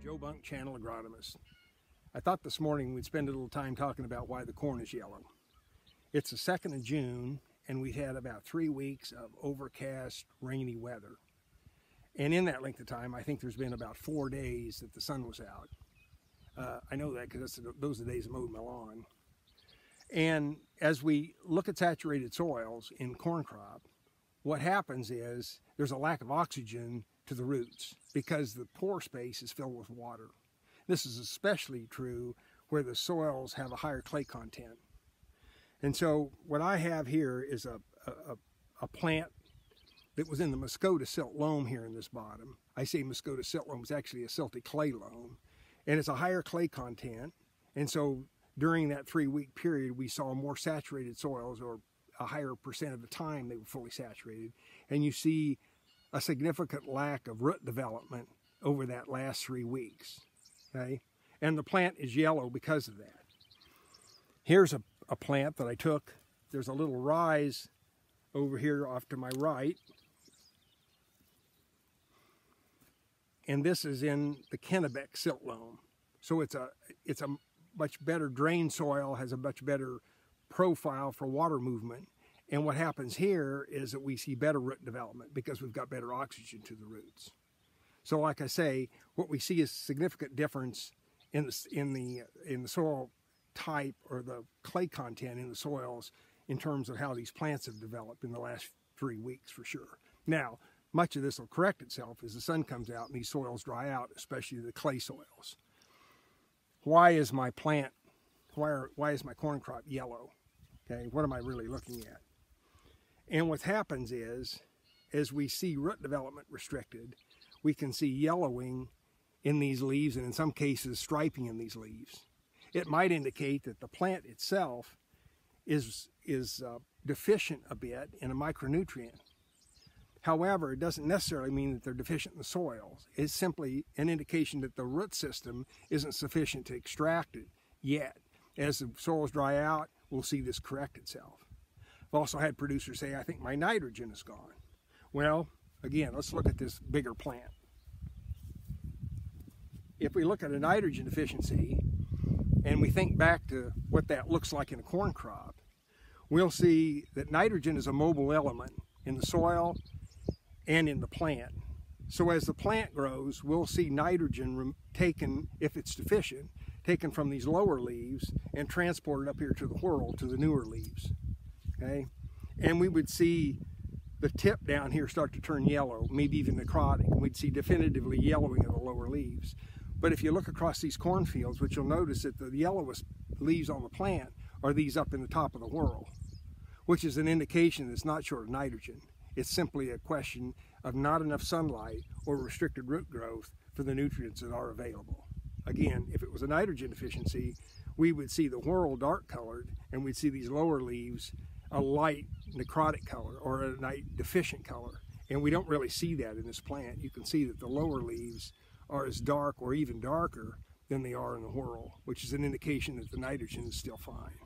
Joe Bunk, Channel Agronomist. I thought this morning we'd spend a little time talking about why the corn is yellow. It's the 2nd of June and we had about 3 weeks of overcast, rainy weather. And in that length of time, I think there's been about 4 days that the sun was out. I know that because those are the days I mowed my lawn. And as we look at saturated soils in corn crop, what happens is there's a lack of oxygen to the roots because the pore space is filled with water. This is especially true where the soils have a higher clay content. And so what I have here is a plant that was in the Muscota silt loam here in this bottom. I say Muscota silt loam, it's actually a silty clay loam. And it's a higher clay content. And so during that 3-week period, we saw more saturated soils, or a higher percent of the time they were fully saturated. And you see a significant lack of root development over that last 3 weeks. Okay? And the plant is yellow because of that. Here's a plant that I took. There's a little rise over here off to my right. And this is in the Kennebec silt loam. So it's a much better drained soil, has a much better profile for water movement. And what happens here is that we see better root development because we've got better oxygen to the roots. So like I say, what we see is a significant difference in the soil type or the clay content in the soils in terms of how these plants have developed in the last 3 weeks for sure. Now, much of this will correct itself as the sun comes out and these soils dry out, especially the clay soils. Why is my plant, why is my corn crop yellow? Okay, what am I really looking at? And what happens is, as we see root development restricted, we can see yellowing in these leaves and in some cases striping in these leaves. It might indicate that the plant itself is deficient a bit in a micronutrient. However, it doesn't necessarily mean that they're deficient in the soils. It's simply an indication that the root system isn't sufficient to extract it yet. As the soils dry out, we'll see this correct itself. I've also had producers say, I think my nitrogen is gone. Well, again, let's look at this bigger plant. If we look at a nitrogen deficiency and we think back to what that looks like in a corn crop, we'll see that nitrogen is a mobile element in the soil and in the plant. So as the plant grows, we'll see nitrogen taken, if it's deficient, taken from these lower leaves and transported up here to the whorl, to the newer leaves. Okay, and we would see the tip down here start to turn yellow, maybe even necrotic. We'd see definitively yellowing of the lower leaves. But if you look across these cornfields, what you'll notice that the yellowest leaves on the plant are these up in the top of the whorl, which is an indication that it's not short of nitrogen. It's simply a question of not enough sunlight or restricted root growth for the nutrients that are available. Again, if it was a nitrogen deficiency, we would see the whorl dark colored and we'd see these lower leaves a light necrotic color or a light deficient color. And we don't really see that in this plant. You can see that the lower leaves are as dark or even darker than they are in the whorl, which is an indication that the nitrogen is still fine.